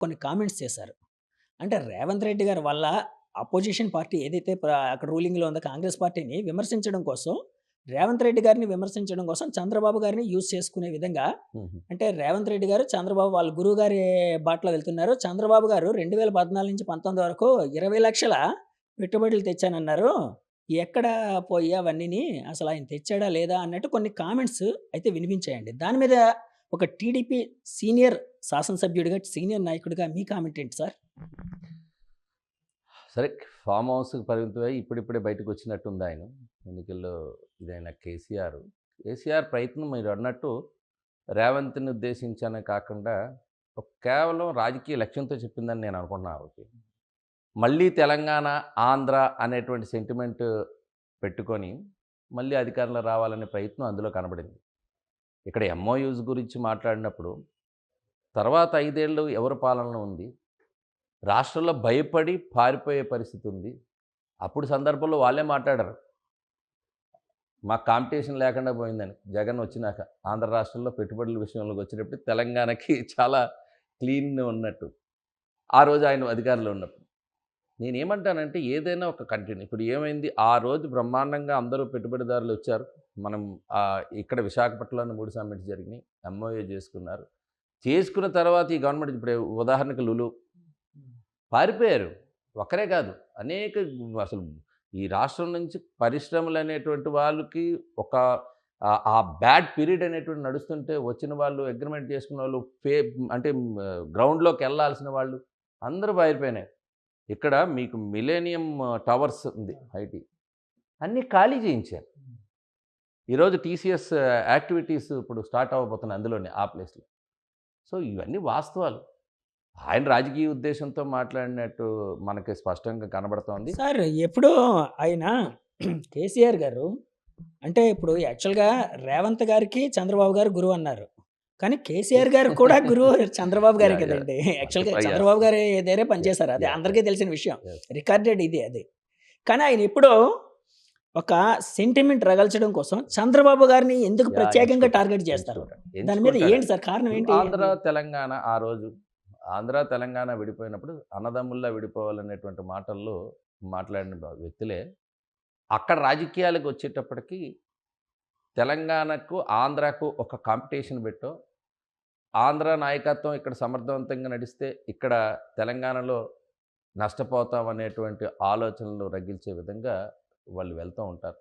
కొన్ని కామెంట్స్ చేశారు. అంటే రేవంత్ రెడ్డి గారి వల్ల అపోజిషన్ పార్టీ ఏదైతే అక్కడ రూలింగ్‌లో ఉందో కాంగ్రెస్ పార్టీని విమర్శించడం కోసం, రేవంత్ రెడ్డి గారిని విమర్శించడం కోసం చంద్రబాబు గారిని యూజ్ చేసుకునే విధంగా హుహు. అంటే రేవంత్ రెడ్డి గారు చంద్రబాబు వాళ్ళ గురువు గారి బాటలో వెళ్తున్నారు. చంద్రబాబు గారు 2014 నుంచి 19 వరకు 20,00,000 పెట్టుబడులు తెచ్చానన్నారు. ఎక్కడ పోయి అవన్నీని అసలు ఆయన తెచ్చాడా లేదా అన్నట్టు కొన్ని కామెంట్స్ అయితే వినిపించాయండి. దాని మీద ఒక టీడీపీ సీనియర్ శాసనసభ్యుడిగా, సీనియర్ నాయకుడిగా మీ కామెంట్ ఏంటి సార్? సరే, ఫామ్ హౌస్‌కి పరిమితమై ఇప్పుడిప్పుడే బయటకొచ్చినట్టుంది ఆయన. ఎన్నికల్లో ఇదైన కేసీఆర్. కేసీఆర్ ప్రయత్నం మీరన్నట్టు రేవంత్‌ని ఉద్దేశించనే కాకుండా కేవలం రాజకీయ లక్ష్యంతో చెప్పిందని నేను అనుకుంటున్నా ఆవిడకి. మళ్ళీ తెలంగాణ, ఆంధ్ర అనేటువంటి సెంటిమెంట్ పెట్టుకొని మళ్ళీ అధికారంలో రావాలనే ప్రయత్నం అందులో కనబడింది. ఇక్కడ ఎంఓయూస్ గురించి మాట్లాడినప్పుడు తర్వాత 5 ఏళ్ళు ఎవరి పాలన ఉంది? రాష్ట్రంలో భయపడి పారిపోయే పరిస్థితి ఉంది. అప్పుడు సందర్భంలో వాళ్ళే మాట్లాడారు. మాకు కాంపిటీషన్ లేకుండా పోయిందని. జగన్ వచ్చినాక. ఆంధ్ర రాష్ట్రంలో పెట్టుబడుల విషయంలోకి వచ్చేటప్పుడు తెలంగాణకి చాలా క్లీన్ ఉన్నట్టు. ఆ రోజు ఆయన అధికారంలో ఉన్నప్పుడు. నేనేమంటానంటే ఏదైనా ఒక కంటిన్యూ ఇప్పుడు ఏమైంది ఆ రోజు బ్రహ్మాండంగా అందరూ పెట్టుబడిదారులు వచ్చారు. మనం ఇక్కడ విశాఖపట్నంలో 3 సమ్మిట్స్ జరిగినాయి. ఎంఓయూ చేసుకున్నారు. చేసుకున్న తర్వాత ఈ గవర్నమెంట్ ఇప్పుడు ఉదాహరణకు లులు పారిపోయారు. ఒక్కరే కాదు. అనేక అసలు ఈ రాష్ట్రం నుంచి పరిశ్రమలనేటువంటి వాళ్ళకి ఒక ఆ బ్యాడ్ పీరియడ్ అనేటువంటి నడుస్తుంటే వచ్చిన వాళ్ళు అగ్రిమెంట్ చేసుకున్న వాళ్ళు అంటే గ్రౌండ్‌లోకెళ్ళాల్సిన వాళ్ళు అందరూ పారిపోయినాయి. ఇక్కడ మీకు మిలేనియం టవర్స్ ఉంది ఐటీ. అన్నీ ఖాళీ చేయించారు. ఈరోజు టీసీఎస్ యాక్టివిటీస్ ఇప్పుడు స్టార్ట్ అవ్వబోతున్నాయి అందులోనే ఆ ప్లేస్‌లో. సో ఇవన్నీ వాస్తవాలు. ఆయన రాజకీయ ఉద్దేశంతో మాట్లాడినట్టు మనకి స్పష్టంగా కనబడుతోంది. సార్ ఎప్పుడో ఆయన కేసీఆర్ గారు అంటే ఇప్పుడు యాక్చువల్‌గా రేవంత్ గారికి చంద్రబాబు గారు గురువన్నారు. కానీ కేసీఆర్ గారు కూడా గురువు చంద్రబాబు గారే యాహ్! యాహ్! కదండీ! యాక్చువల్‌గా యాహ్! చంద్రబాబు గారి దగ్గరే యాహ్! పనిచేశారు. అది యాహ్! అందరికీ తెలిసిన విషయం. యాహ్! రికార్డెడ్ ఇది అది. కానీ ఆయన ఎప్పుడో ఒక సెంటిమెంట్ రగల్చడం కోసం చంద్రబాబు గారిని ఎందుకు యాహ్! ప్రత్యేకంగా ఎంచుకుంటాడు. టార్గెట్ చేస్తారు? ఎంచుకుంటాడు. దాని మీద ఎంచుకుంటాడు. ఏంటి సార్ కారణం ఇప్పుడు ఏంటి? ఆంధ్ర, తెలంగాణ ఆ రోజు ఆంధ్ర, తెలంగాణ విడిపోయినప్పుడు అన్నదమ్ముల్లా విడిపోవాలనేటువంటి మాటల్లో మాట్లాడిన వ్యక్తులే అక్కడ రాజకీయాలకు వచ్చేటప్పటికి తెలంగాణకు, ఆంధ్రాకు ఒక కాంపిటీషన్ పెట్టో, ఆంధ్ర నాయకత్వం ఇక్కడ సమర్థవంతంగా నడిస్తే ఇక్కడ తెలంగాణలో నష్టపోతామనేటువంటి ఆలోచనలు రగిల్చే విధంగా వాళ్ళు వెళ్తూ ఉంటారు.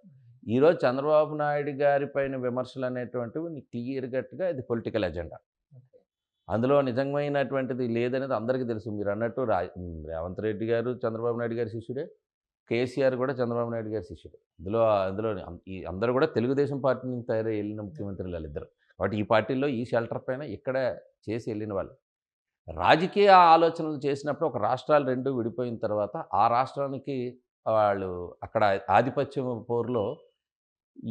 ఈరోజు చంద్రబాబు నాయుడు గారి పైన విమర్శలు అనేటువంటివి క్లియర్ కట్‌గా ఇది పొలిటికల్ ఎజెండా. అందులో నిజమైనటువంటిది లేదనేది అందరికీ తెలుసు. మీరన్నట్టు రేవంత్ రెడ్డి గారు చంద్రబాబు నాయుడు గారి శిష్యుడే. కేసీఆర్ కూడా చంద్రబాబు నాయుడు గారి శిష్యుడే. అందులోని ఈ అందరూ కూడా తెలుగుదేశం పార్టీ నుంచి తయారై ఎళ్ళిన ముఖ్యమంత్రులు ఆళ్ళిద్దరు. కాబట్టి ఈ పార్టీల్లో ఈ షెల్టర్ పైన ఇక్కడ చేసి ఎళ్ళిన వాళ్ళు. రాజకీయ ఆలోచనలు చేసినప్పుడు ఒక రాష్ట్రాలు 2 విడిపోయిన తర్వాత ఆ రాష్ట్రానికి వాళ్ళు అక్కడ ఆధిపత్యం పోరులో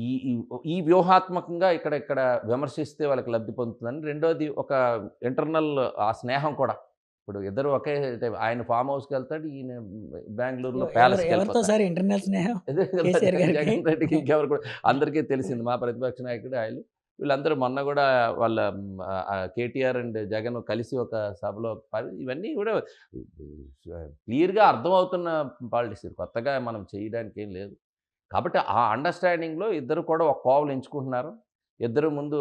ఈ ఈ ఈ వ్యూహాత్మకంగా ఇక్కడ విమర్శిస్తే వాళ్ళకి లబ్ధి పొందుతుందని. రెండోది ఒక ఇంటర్నల్ ఆ స్నేహం కూడా. ఇప్పుడు ఇద్దరు ఒకే టైం ఆయన ఫార్మ్ హౌస్‌కెళ్తాడు. ఈయన బెంగుళూరులో ఎవరితో ప్యాలెస్‌కెళ్ళిపోతారు. సార్ ఇంటర్నల్స్ స్నేహం అదే కదా! కేసీఆర్ గారికి? జగన్ రెడ్డికి ఇంకెవరు కూడా అందరికీ తెలిసింది. మా ప్రతిపక్ష నాయకుడు ఆయన. వీళ్ళందరూ మొన్న గూడా వాళ్ళ కేటీఆర్ అండ్ జగన్ కలిసి ఒక సభలో ఇవన్నీ గూడా క్లియర్‌గా అర్థమవుతున్న పాలిటిక్స్. కొత్తగా మనం చేయడానికి ఏం లేదు. కాబట్టి ఆ అండర్‌స్టాండింగ్‌లో ఇద్దరు కూడా ఒక కోవలు ఎంచుకుంటున్నారు. ఇద్దరు ముందు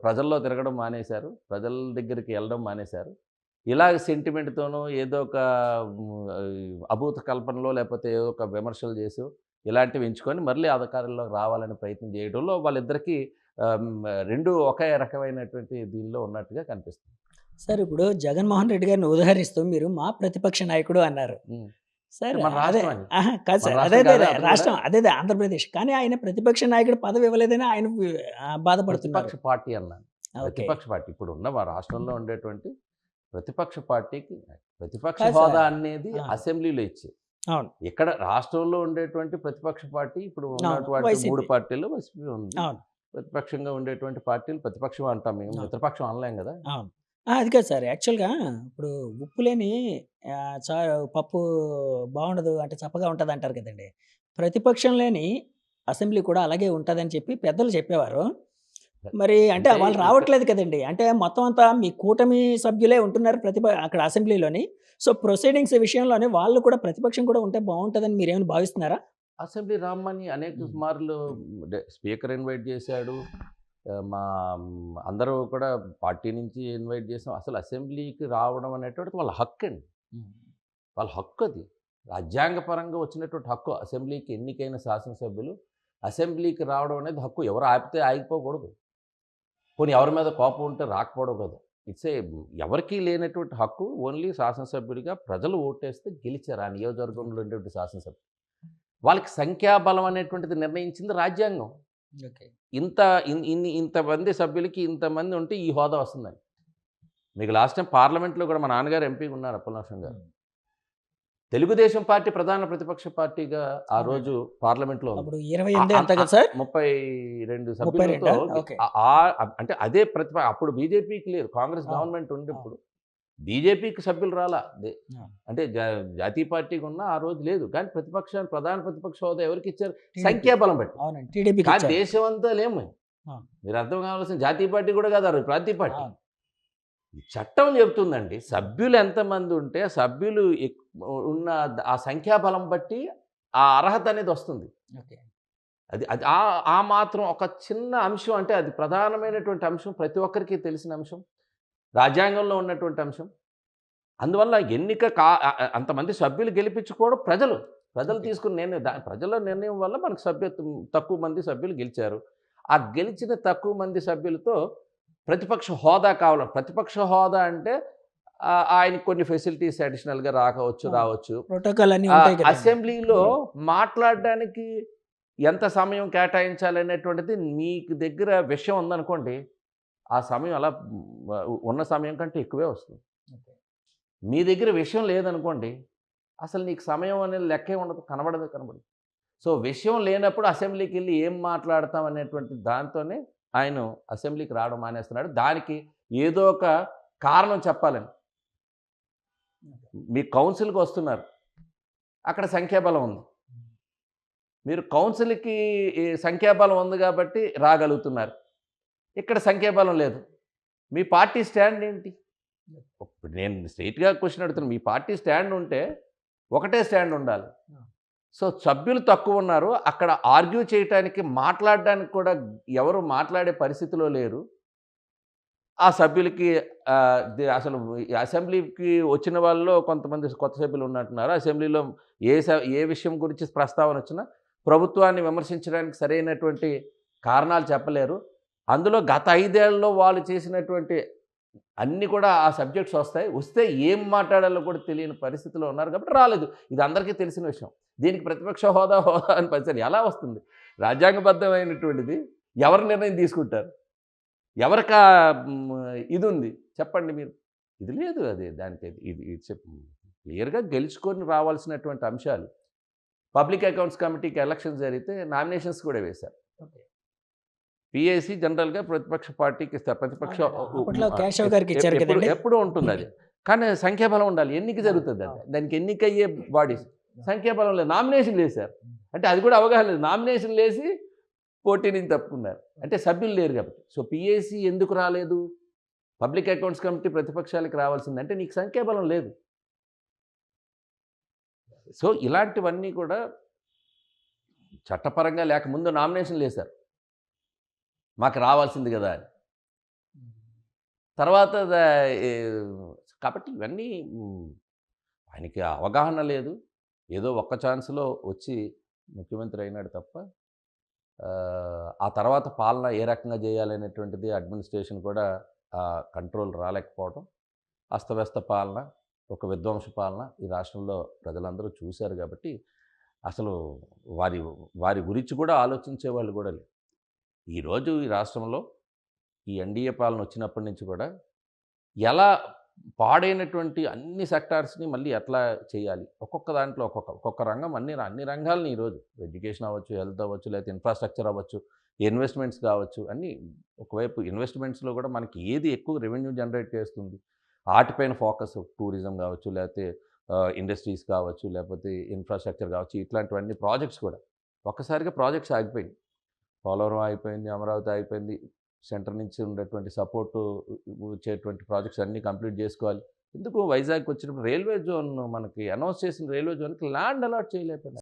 ప్రజల్లో తిరగడం మానేశారు. ప్రజల దగ్గరికి ఎళ్ళడం మానేశారు. ఇలాగ సెంటిమెంట్‌తోనో ఏదో ఒక అభూత కల్పనలో లేకపోతే ఏదో ఒక విమర్శలు చేసో ఇలాంటివి ఎంచుకొని మళ్ళీ అధికారంలోకి రావాలని ప్రయత్నం చేయడంలో వాళ్ళిద్దరికీ 2 ఒకే రకమైనటువంటి దీనిలో ఉన్నట్టుగా కనిపిస్తుంది. సార్ ఇప్పుడు జగన్మోహన్ రెడ్డి గారిని ఉదహరిస్తూ మీరు మా ప్రతిపక్ష నాయకుడు అన్నారు. హ్మ్. సార్ మన అదే రాష్ట్రం అది. అహా! కాదు మన సార్. రాష్ట్రం కాదా అతను కూడా? రాష్ట్రం అదేదే ఆంధ్రప్రదేశ్. కానీ ఆయన ప్రతిపక్ష నాయకుడు పదవి ఇవ్వలేదని ఆయన బాధపడుతున్నారు. ప్రతిపక్ష పార్టీ అన్నాను. ఓకే. ప్రతిపక్ష పార్టీ. ఇప్పుడున్న మా రాష్ట్రంలో ఉండేటువంటి ప్రతిపక్ష పార్టీకి ప్రతిపక్ష కాదు హోదా సార్. అనేది ఆ! అసెంబ్లీలో ఇచ్చేది. అవును. ఇక్కడ రాష్ట్రంలో ఉండేటువంటి ప్రతిపక్ష పార్టీ ఇప్పుడు అవును. ఉన్నటువంటి 3 వైసీపీ. పార్టీల్లో వైసీపీ ఉంది. అవును. ప్రతిపక్షంగా ఉండేటువంటి పార్టీలు ప్రతిపక్షం అంటాం మేము. అవును. మిత్రపక్షం అనలేం గదా! అవును. అది కాదు సార్. యాక్చువల్‌గా ఇప్పుడు ఉప్పు లేని పప్పు బావుండదు అంటే చప్పగా ఉంటదంటారు కదండీ! ప్రతిపక్షం లేని అసెంబ్లీ కూడా అలాగే ఉంటదని చెప్పి పెద్దలు చెప్పేవారు. మరి అంటే అంటే వాళ్ళు ఇక్కడ రావట్లేదు కదండీ. అంటే మొత్తం అంతా మీ కూటమి సభ్యులే ఉంటున్నారు అక్కడ అసెంబ్లీలోని. సో, ప్రొసీడింగ్స్ విషయంలోని వాళ్ళు కూడా ప్రతిపక్షం కూడా ఉంటే బావుంటదని మీరేమైనా భావిస్తున్నారా? అసెంబ్లీ రామ్మని అనేక హ్మ్. మార్లు స్పీకర్ ఇన్వైట్ చేశాడు. అందరూ కూడా పార్టీ నుంచి ఇన్వైట్ చేసాం. అసలు అసెంబ్లీకి రావడం అనేటువంటిది వాళ్ళ హక్కండి. హ్మ్. వాళ్ళ హక్కు అది. రాజ్యాంగపరంగా వచ్చినటువంటి హక్కు. అసెంబ్లీకి ఎన్నికైన శాసనసభ్యులు అసెంబ్లీకి రావడం అనేది హక్కు. ఎవరు ఆపితే ఆగిపోకూడదు. పోనీ ఎవరి మీద కోపం ఉంటే రాకపోవడం కాదు. ఇట్స్ ఎవరికీ లేనటువంటి హక్కు. ఓన్లీ శాసనసభ్యుడిగా ప్రజలు ఓటేస్తే గెలిచారు ఆ నియోజకవర్గంలో ఉండేటువంటి శాసనసభ్యులు. వాళ్ళకి సంఖ్యాబలం అనేటువంటిది నిర్ణయించింది రాజ్యాంగం. ఓకే. ఇంత ఇంతమంది సభ్యులకి ఇంతమంది ఉంటే ఈ హోదా వస్తుందని. మీకు లాస్ట్ టైం పార్లమెంట్‌లో కూడా మా నాన్నగారు ఎంపీగా ఉన్నారు అప్పలనరసింహ గారు. తెలుగుదేశం పార్టీ ప్రధాన ప్రతిపక్ష పార్టీగా ఆ అవునండి. రోజు పార్లమెంట్‌లో ఉంది. అప్పుడు 28 అన్ అంతే అ కదా సార్? 32 సభ్యులతో 32 ఓకే. అంటే అదే అప్పుడు బీజేపీకి లేదు. కాంగ్రెస్ అవును. గవర్నమెంట్ అవును. ఉండిప్పుడు. బీజేపీకి సభ్యులు రాలా. ఆ! అంటే జాతీయ పార్టీకి ఉన్న ఆ రోజు లేదు. కానీ ప్రధాన ప్రతిపక్ష హోదా ఎవరికిచ్చారు? టీడీపీ. సంఖ్యాబలం బట్టి. అవునండి. కానీ టీడీపీకిచ్చారు. దేశం అంతా లేము. ఆ! మీరు అర్థం కావాల్సిన జాతీయ పార్టీ కూడా కాదు ఆ రోజు ప్రాంతీయ పార్టీ. అవును. ఈ చట్టం చెబుతుందండి. సభ్యులు ఎంతమంది ఉంటే సభ్యులు ఉన్న ఆ సంఖ్యాబలం బట్టి ఆ అర్హత అనేది వస్తుంది. ఓకే. అది అది ఆ ఆ మాత్రం ఒక చిన్న అంశం అంటే అది ప్రధానమైనటువంటి అంశం. ప్రతి ఒక్కరికి తెలిసిన అంశం. రాజ్యాంగంలో ఉన్నటువంటి అంశం. అందువల్ల ఎన్నిక అంతమంది సభ్యులు గెలిపించుకోవడం ప్రజలు. ప్రజలు ఓకే. తీసుకున్న నిర్ణయం. ప్రజల నిర్ణయం వల్ల మనకు సభ్యత్వం తక్కువ మంది సభ్యులు గెలిచారు. ఆ గెలిచిన తక్కువ మంది సభ్యులతో ప్రతిపక్ష హోదా కావాలి. ప్రతిపక్ష హోదా అంటే ఆయనకి కొన్ని ఫెసిలిటీస్ అడిషనల్‌గా ఆ! రావచ్చు. ప్రోటోకాల్ అన్నీ ఉంటాయి కదండీ. అసెంబ్లీలో హ్మ్. మాట్లాడడానికి ఎంత సమయం కేటాయించాలనేటువంటిది మీకు దగ్గర విషయం ఉందనుకోండి, ఆ సమయం అలా ఉన్న సమయం కంటే ఎక్కువే వస్తుంది. ఓకే. మీ దగ్గర విషయం లేదనుకోండి, అసలు నీకు సమయం అనేది లెక్కే ఉండదు. కనబడదు. సో, విషయం లేనప్పుడు అసెంబ్లీకెళ్ళి ఏం మాట్లాడతాం అనేటువంటి దాంతోనే ఆయన అసెంబ్లీకి రావడం మానేస్తున్నాడు. దానికి ఏదో ఒక కారణం చెప్పాలని. మీ కౌన్సిల్‌కొస్తున్నారు. అక్కడ సంఖ్యాబలం ఉంది. మీరు కౌన్సిల్‌కి ఈ సంఖ్యాబలం ఉంది గాబట్టి రాగలుగుతున్నారు. ఇక్కడ సంఖ్యాబలం లేదు. మీ పార్టీ స్టాండ్ ఏంటి? ఇప్పుడు నేను స్ట్రెయిట్‌గా క్వెషన్ అడుగుతున్నా. మీ పార్టీ స్టాండ్ ఉంటే ఒకటే స్టాండ్ ఉండాలి. సో, సభ్యులు తక్కువున్నారు. అక్కడ ఆర్గ్యూ చేయటానికి, మాట్లాడడానికి కూడా ఎవరు మాట్లాడే పరిస్థితిలో లేరు. ఆ సభ్యులకి అసలు ఈ అసెంబ్లీకి వచ్చిన వాళ్ళలో కొంతమంది కొత్త సభ్యులు ఉన్నట్టున్నారు. అసెంబ్లీలో ఏ విషయం గురించి ప్రస్తావన వచ్చినా ప్రభుత్వాన్ని విమర్శించడానికి సరైనటువంటి కారణాలు చెప్పలేరు. అందులో గత 5 ఏళ్లలో వాళ్ళు చేసినటువంటి అన్నీ కూడా ఆ సబ్జెక్ట్స్ వస్తాయి. వస్తే ఏం మాట్లాడాలో కూడా తెలియని పరిస్థితిలో ఉన్నారు కాబట్టి రాలేదు. ఇది అందరికీ తెలిసిన విషయం. దీనికి ప్రతిపక్ష హోదా అని పరిస్థితి ఎలా వస్తుంది? రాజ్యాంగబద్ధమైనటువంటిది ఎవరు నిర్ణయం తీసుకుంటారు? ఎవరికా ఇదుంది చెప్పండి మీరు. ఇది లేదు అది దానికి ఇది ఇట్స్ క్లియర్‌గా గెలుచుకొని రావాల్సినటువంటి అంశాలు. పబ్లిక్ అకౌంట్స్ కమిటీకి ఎలక్షన్స్ జరిగితే నామినేషన్స్ కూడా వేశారు. ఓకే. పీఏసీ జనరల్‌గా ప్రతిపక్ష పార్టీకి ఇస్తారు. ప్రతిపక్ష అవునండి. అప్పట్లో కేశవ్ గారికి ఇచ్చారు ఎప్పుడు కదండీ! ఎప్పుడూ ఉంటుందది. కానీ సంఖ్యాబలం ఉండాలి. ఎన్నిక జరుగుతది అది. అవును. దానికి ఎన్నికయ్యే బాడీస్. సంఖ్యాబలం లేదు. నామినేషన్‌లేశారు. అంటే అది కూడా అవగాహన లేదు. నామినేషన్‌లేసి పోటీ నుంచి తప్పుకున్నారు. అంటే సభ్యులు లేరు కాబట్టి. సో, పీఏసీ ఎందుకు రాలేదు? పబ్లిక్ అకౌంట్స్ కమిటీ ప్రతిపక్షాలకి రావాల్సింది. అంటే నీకు సంఖ్యాబలం లేదు. సో, ఇలాంటివన్నీ కూడా చట్టపరంగా లేక ముందు నామినేషన్‌లేశారు. మాకు రావాల్సింది గదా అని. తర్వాత ఈ కాబట్టి ఇవన్నీ ఆయనకి అవగాహన లేదు. ఏదో ఒక్క ఛాన్స్‌లో వచ్చి ముఖ్యమంత్రి అయినాడు తప్ప ఆ తర్వాత పాలన ఏ రకంగా చేయాలనేటువంటిది అడ్మినిస్ట్రేషన్ కూడా కంట్రోల్ రాలేకపోవడం. అస్తవ్యస్త పాలన, ఒక విధ్వంస పాలన ఈ రాష్ట్రంలో ప్రజలందరూ చూశారు కాబట్టి అసలు వారి వారి గురించి కూడా ఆలోచించేవాళ్ళు కూడా లేరు. ఈరోజు ఈ రాష్ట్రంలో ఈ ఎన్‌డీఏ పాలన వచ్చినప్పటి నుంచి కూడా ఎలా పాడైనటువంటి అన్ని సెక్టార్స్‌ని మళ్ళీ ఎట్లా చేయాలి? ఒక్కొక్క దాంట్లో ఒక్కొక్క రంగం అన్ని రంగాలని ఈరోజు ఎడ్యుకేషన్ అవ్వచ్చు, హెల్త్ అవ్వచ్చు, లేకపోతే ఇన్‌ఫ్రాస్ట్రక్చర్ అవ్వచ్చు, ఇన్వెస్ట్‌మెంట్స్ కావచ్చు, అన్నీ ఒకవైపు ఇన్వెస్ట్‌మెంట్స్‌లో కూడా మనకి ఏది ఎక్కువ రెవెన్యూ జనరేట్ చేస్తుంది? ఆటిపైన ఫోకస్ టూరిజం కావచ్చు, లేకపోతే ఇండస్ట్రీస్ కావచ్చు, లేకపోతే ఇన్‌ఫ్రాస్ట్రక్చర్ కావచ్చు, ఇట్లాంటివన్నీ ప్రాజెక్ట్స్ కూడా. ఒక్కసారిగా ప్రాజెక్ట్స్ ఆగిపోయినాయి. పోలవరం అయిపోయింది, అమరావతి అయిపోయింది. సెంటర్ నుంచి ఉండేటువంటి సపోర్టు వచ్చేటువంటి ప్రాజెక్ట్స్ అన్నీ కంప్లీట్ చేసుకోవాలి. ఎందుకు వైజాగ్‌కి వచ్చినప్పుడు రైల్వే జోన్ మనకి అనౌన్స్ చేసిన రైల్వే జోన్‌కి ల్యాండ్ అలాట్ చేయలేకపోయినారు.